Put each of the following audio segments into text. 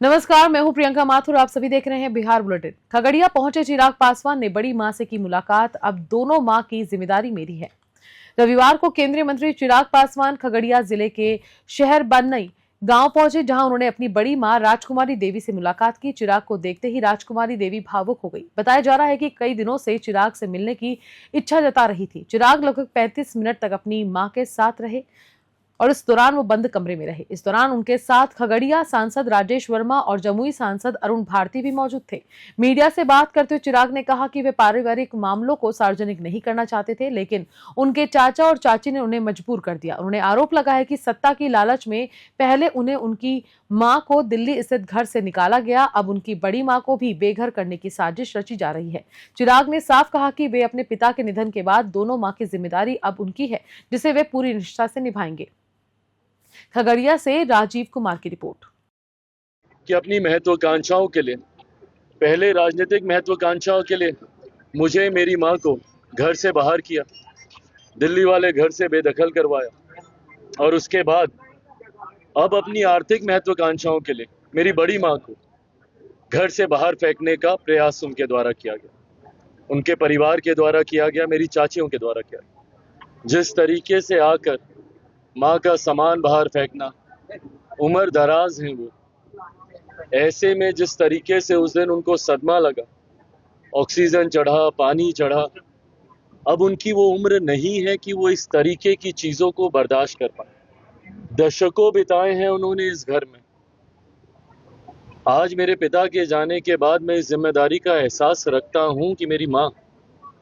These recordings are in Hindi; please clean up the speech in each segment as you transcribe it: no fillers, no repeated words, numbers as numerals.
नमस्कार, मैं हूं प्रियंका माथुर। आप सभी देख रहे हैं बिहार बुलेटिन। खगड़िया पहुंचे चिराग पासवान ने बड़ी मां से की मुलाकात। अब दोनों मां की जिम्मेदारी मेरी है। रविवार को केंद्रीय मंत्री चिराग पासवान खगड़िया जिले के शहर बन्नई गांव पहुंचे, जहां उन्होंने अपनी बड़ी मां राजकुमारी देवी से मुलाकात की। चिराग को देखते ही राजकुमारी देवी भावुक हो गई। बताया जा रहा है कि कई दिनों से चिराग से मिलने की इच्छा जता रही थी। चिराग लगभग 35 मिनट तक अपनी मां के साथ रहे और इस दौरान वो बंद कमरे में रहे। इस दौरान उनके साथ खगड़िया सांसद राजेश वर्मा और जमुई सांसद अरुण भारती भी मौजूद थे। मीडिया से बात करते हुए चिराग ने कहा कि वे पारिवारिक मामलों को सार्वजनिक नहीं करना चाहते थे, लेकिन उनके चाचा और चाची ने उन्हें मजबूर कर दिया। उन्होंने आरोप लगाया कि सत्ता की लालच में पहले उन्हें उनकी मां को दिल्ली स्थित घर से निकाला गया, अब उनकी बड़ी मां को भी बेघर करने की साजिश रची जा रही है। चिराग ने साफ कहा कि वे अपने पिता के निधन के बाद दोनों मां की जिम्मेदारी अब उनकी है, जिसे वे पूरी निष्ठा से निभाएंगे। खगड़िया से राजीव कुमार की रिपोर्ट। कि अपनी महत्वाकांक्षाओं के लिए, पहले राजनीतिक महत्वाकांक्षाओं के लिए मुझे मेरी मां को घर से बाहर किया, दिल्ली वाले घर से बेदखल करवाया और उसके बाद अब अपनी आर्थिक महत्वाकांक्षाओं के लिए मेरी बड़ी मां को घर से बाहर फेंकने का प्रयास उनके द्वारा किया गया, उनके परिवार के द्वारा किया गया, मेरी चाचियों के द्वारा किया गया। जिस तरीके से आकर माँ का सामान बाहर फेंकना, उम्र दराज है वो, ऐसे में जिस तरीके से उस दिन उनको सदमा लगा, ऑक्सीजन चढ़ा, पानी चढ़ा, अब उनकी वो उम्र नहीं है कि वो इस तरीके की चीज़ों को बर्दाश्त कर पाए। दशकों बिताए हैं उन्होंने इस घर में। आज मेरे पिता के जाने के बाद मैं इस जिम्मेदारी का एहसास रखता हूँ कि मेरी माँ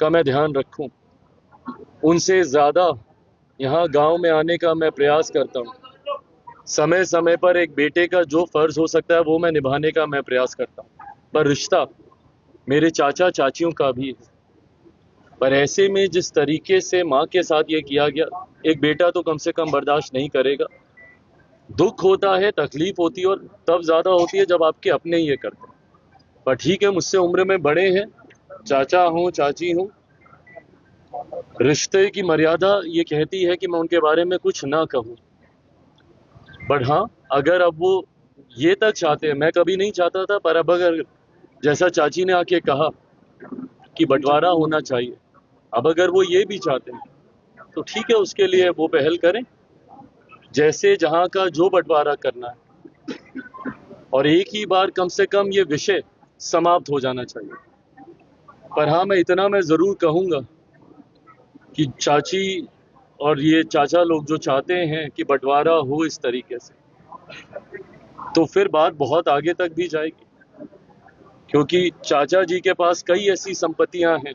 का मैं ध्यान रखूँ। उनसे ज़्यादा यहाँ गांव में आने का मैं प्रयास करता हूँ। समय समय पर एक बेटे का जो फर्ज हो सकता है वो मैं निभाने का मैं प्रयास करता हूँ, पर रिश्ता मेरे चाचा चाचियों का भी है। पर ऐसे में जिस तरीके से माँ के साथ ये किया गया, एक बेटा तो कम से कम बर्दाश्त नहीं करेगा। दुख होता है, तकलीफ होती है और तब ज़्यादा होती है जब आपके अपने ये करते हैं। पर ठीक है, मुझसे उम्र में बड़े हैं, चाचा हूँ, चाची हूँ, रिश्ते की मर्यादा ये कहती है कि मैं उनके बारे में कुछ ना कहूँ। बट हाँ, अगर अब वो ये तक चाहते हैं, मैं कभी नहीं चाहता था, पर अब अगर जैसा चाची ने आके कहा कि बंटवारा होना चाहिए, अब अगर वो ये भी चाहते हैं तो ठीक है, उसके लिए वो पहल करें, जैसे जहाँ का जो बंटवारा करना है, और एक ही बार कम से कम ये विषय समाप्त हो जाना चाहिए। पर हाँ, मैं इतना मैं ज़रूर कहूँगा कि चाची और ये चाचा लोग जो चाहते हैं कि बंटवारा हो इस तरीके से, तो फिर बात बहुत आगे तक भी जाएगी, क्योंकि चाचा जी के पास कई ऐसी संपत्तियां हैं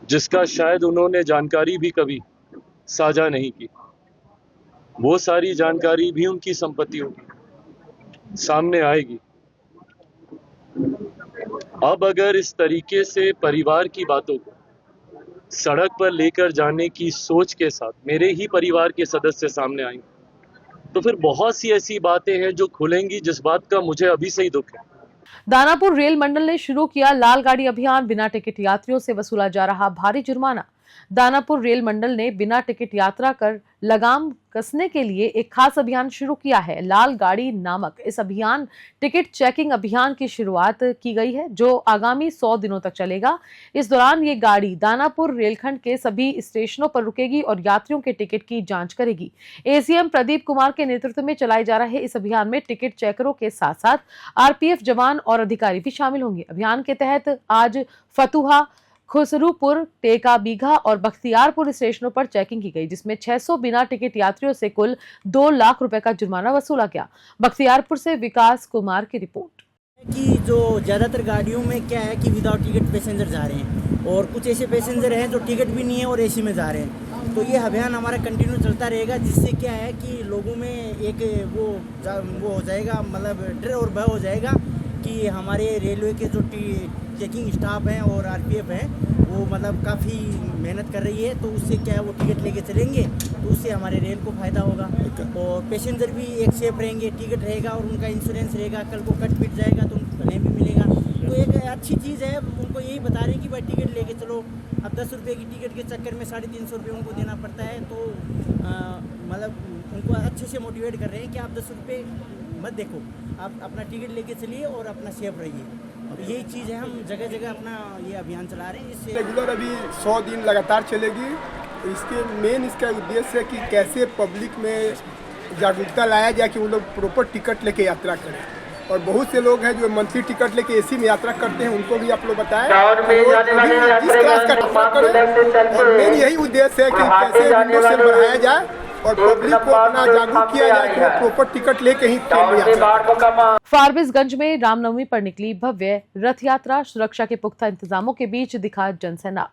जिसका शायद उन्होंने जानकारी भी कभी साझा नहीं की। वो सारी जानकारी भी उनकी संपत्तियों की सामने आएगी। अब अगर इस तरीके से परिवार की बातों को सड़क पर लेकर जाने की सोच के साथ मेरे ही परिवार के सदस्य सामने आएंगे, तो फिर बहुत सी ऐसी बातें हैं जो खुलेंगी, जिस बात का मुझे अभी से ही दुख है। दानापुर रेल मंडल ने शुरू किया लाल गाड़ी अभियान। बिना टिकट यात्रियों से वसूला जा रहा भारी जुर्माना। दानापुर रेल मंडल ने बिना टिकट यात्रा कर लगाम कसने के लिए एक खास अभियान शुरू किया है। लाल गाड़ी नामक इस अभियान टिकट चेकिंग अभियान की शुरुआत की गई है, जो आगामी 100 दिनों तक चलेगा। इस दौरान ये गाड़ी दानापुर रेलखंड के सभी स्टेशनों पर रुकेगी और यात्रियों के टिकट की जांच करेगी। एसीएम प्रदीप कुमार के नेतृत्व में चलाए जा रहे इस अभियान में टिकट चेकरों के साथ साथ आरपीएफ जवान और अधिकारी भी शामिल होंगे। अभियान के तहत आज फतुहा, खुसरूपुर, टेका बीघा और बख्तियारपुर स्टेशनों पर चेकिंग की गई, जिसमें 600 बिना टिकट यात्रियों से कुल 2 लाख रुपए का जुर्माना वसूला गया। बख्तियारपुर से विकास कुमार की रिपोर्ट। कि जो ज़्यादातर गाड़ियों में क्या है कि विदाउट टिकट पैसेंजर जा रहे हैं और कुछ ऐसे पैसेंजर हैं जो टिकट भी नहीं है और एसी में जा रहे हैं। तो ये अभियान हमारा कंटिन्यू चलता रहेगा, जिससे क्या है कि लोगों में एक वो हो जाएगा, मतलब डर और भय हो जाएगा कि हमारे रेलवे के जो चेकिंग स्टाफ हैं और आरपीएफ हैं वो मतलब काफ़ी मेहनत कर रही है, तो उससे क्या है वो टिकट लेके चलेंगे, तो उससे हमारे रेल को फ़ायदा होगा और पैसेंजर भी एक सेफ रहेंगे। टिकट रहेगा और उनका इंश्योरेंस रहेगा, कल को कट पिट जाएगा तो उनको क्लेम भी मिलेगा। तो एक अच्छी चीज़ है, उनको यही बता रहे हैं कि भाई टिकट लेके चलो। अब 10 रुपये की टिकट के चक्कर में 350 रुपये उनको देना पड़ता है, तो मतलब उनको अच्छे से मोटिवेट कर रहे हैं कि आप 10 रुपये मत देखो, आप अपना टिकट लेके चलिए और अपना सेफ रहिए। और यही चीज़ है, हम जगह जगह अपना ये अभियान चला रहे हैं। इससे रेगुलर अभी 100 दिन लगातार चलेगी। तो इसके मेन इसका उद्देश्य है कि कैसे पब्लिक में जागरूकता लाया जाए कि वो लोग प्रॉपर टिकट लेके यात्रा करें। और बहुत से लोग हैं जो मंथली टिकट लेके एसी में यात्रा करते हैं, उनको भी आप लोग बताएं जिस क्लास का यात्रा करें। और मेन यही उद्देश्य है कि कैसे विंडो से बढ़ाया जाए और पब्लिक को अपना जागरूक किया जाए कि वो प्रॉपर टिकट लेके ही ट्रेन में यात्रा। फारबिसगंज में रामनवमी पर निकली भव्य रथ यात्रा, सुरक्षा के पुख्ता इंतजामों के बीच दिखा जनसैलाब।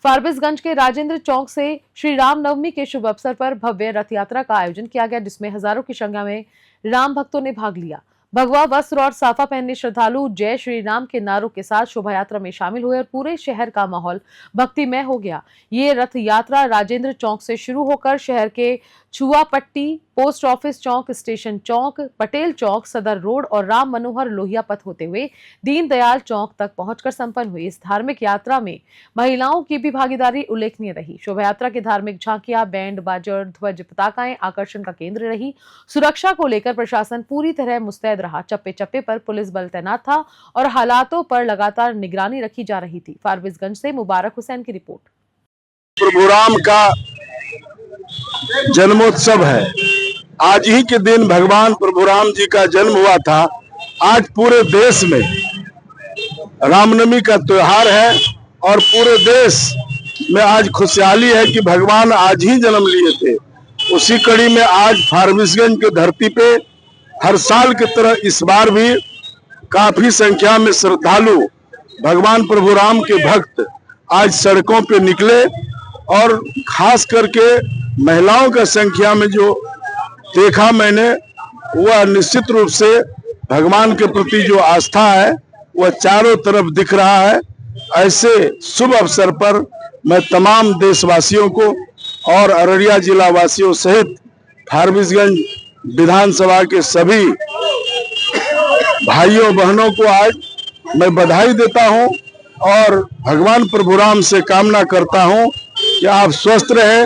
फारबिसगंज के राजेंद्र चौक से श्री रामनवमी के शुभ अवसर पर भव्य रथ यात्रा का आयोजन किया गया, जिसमें हजारों की संख्या में राम भक्तों ने भाग लिया। भगवा वस्त्र और साफा पहने श्रद्धालु जय श्री राम के नारों के साथ शोभा यात्रा में शामिल हुए और पूरे शहर का माहौल भक्तिमय हो गया। ये रथ यात्रा राजेंद्र चौक से शुरू होकर शहर के छुआपट्टी, पोस्ट ऑफिस चौक, स्टेशन चौक, पटेल चौक, सदर रोड और राम मनोहर लोहिया पथ होते हुए दीनदयाल चौक तक पहुंचकर संपन्न हुई। इस धार्मिक यात्रा में महिलाओं की भी भागीदारी उल्लेखनीय रही। शोभा यात्रा की धार्मिक झांकियां, बैंड बाजे और ध्वज पताकाएं आकर्षण का केंद्र रही। सुरक्षा को लेकर प्रशासन पूरी तरह मुस्तैद रहा। चप्पे चप्पे पर पुलिस बल तैनात था और हालातों पर लगातार निगरानी रखी जा रही थी। फारबिसगंज से मुबारक हुसैन की रिपोर्ट। प्रभु राम का जन्मोत्सव है। आज ही के दिन भगवान प्रभु राम जी का जन्म हुआ था। आज पूरे देश में रामनवमी का त्योहार है और पूरे देश में आज खुशहाली है कि भगवान आज ही जन्म लिए थे। उसी कड़ी में आज फारबिसगंज की धरती पे हर साल की तरह इस बार भी काफी संख्या में श्रद्धालु भगवान प्रभु राम के भक्त आज सड़कों पे निकले और खास करके महिलाओं का संख्या में जो देखा मैंने, वह निश्चित रूप से भगवान के प्रति जो आस्था है वह चारों तरफ दिख रहा है। ऐसे शुभ अवसर पर मैं तमाम देशवासियों को और अररिया जिला वासियों सहित फारबिसगंज विधानसभा के सभी भाइयों बहनों को आज मैं बधाई देता हूं और भगवान प्रभु राम से कामना करता हूं कि आप स्वस्थ रहें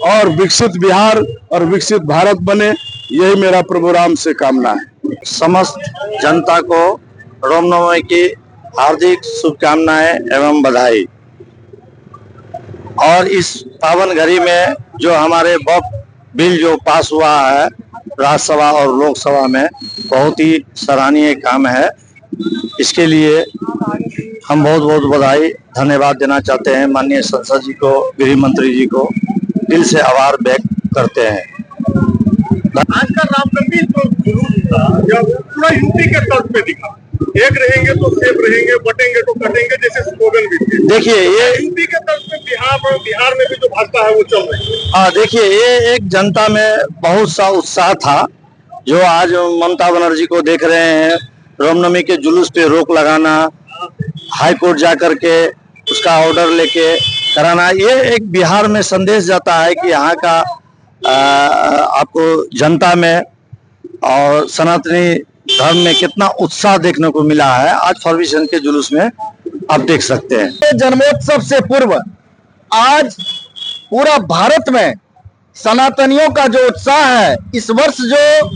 और विकसित बिहार और विकसित भारत बने। यही मेरा प्रभु राम से कामना है। समस्त जनता को रामनवमी की हार्दिक शुभकामनाएं एवं बधाई। और इस पावन घड़ी में जो हमारे वक्फ बिल जो पास हुआ है राज्यसभा और लोकसभा में, बहुत ही सराहनीय काम है। इसके लिए हम बहुत बहुत बधाई धन्यवाद देना चाहते हैं माननीय संसद जी को, गृह मंत्री जी को दिल से आभार व्यक्त करते हैं। आज का रामनवमी जो जुलूस था जब पूरा यूपी के तर्ज पे दिखा, एक रहेंगे तो सेफ रहेंगे, बटेंगे तो कटेंगे जैसे स्लोगन भी थे। देखिए ये यूपी के तर्ज पे बिहार में भी जो भाजपा है वो चल रही है। हाँ, देखिए ये एक जनता में बहुत सा उत्साह था जो आज ममता बनर्जी को देख रहे हैं रामनवमी के जुलूस पे रोक लगाना, हाई कोर्ट जा करके उसका ऑर्डर लेके कराना। ये एक बिहार में संदेश जाता है कि यहाँ का आपको जनता में और सनातनी धर्म में कितना उत्साह देखने को मिला है। आज फारबिसगंज के जुलूस में आप देख सकते हैं। जन्मोत्सव से पूर्व आज पूरा भारत में सनातनियों का जो उत्साह है, इस वर्ष जो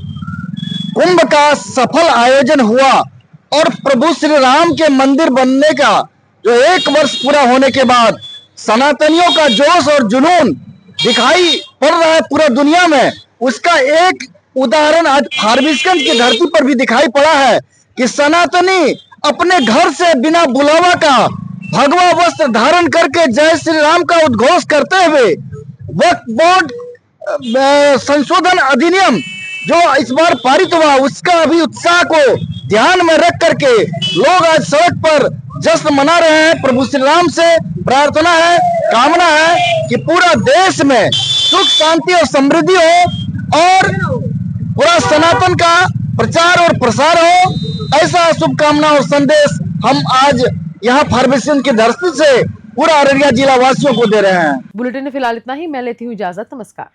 कुंभ का सफल आयोजन हुआ और प्रभु श्री राम के मंदिर बनने का जो 1 वर्ष पूरा होने के बाद सनातनियों का जोश और जुनून दिखाई पड़ रहा है पूरा दुनिया में, उसका एक उदाहरण आज फारबिसगंज की धरती पर भी दिखाई पड़ा है कि सनातनी अपने घर से बिना बुलावा का भगवा वस्त्र धारण करके जय श्री राम का उद्घोष करते हुए वक्फ बोर्ड संशोधन अधिनियम जो इस बार पारित हुआ उसका अभी उत्साह को ध्यान में रख करके लोग आज सड़क पर जश्न मना रहे हैं। प्रभु श्री राम से प्रार्थना है, कामना है कि पूरा देश में सुख शांति और समृद्धि हो और पूरा सनातन का प्रचार और प्रसार हो। ऐसा शुभकामना और संदेश हम आज यहाँ फारबिसगंज की धरती से पूरा अररिया जिला वासियों को दे रहे हैं। बुलेटिन में फिलहाल इतना ही। मैं लेती हूँ इजाजत। नमस्कार।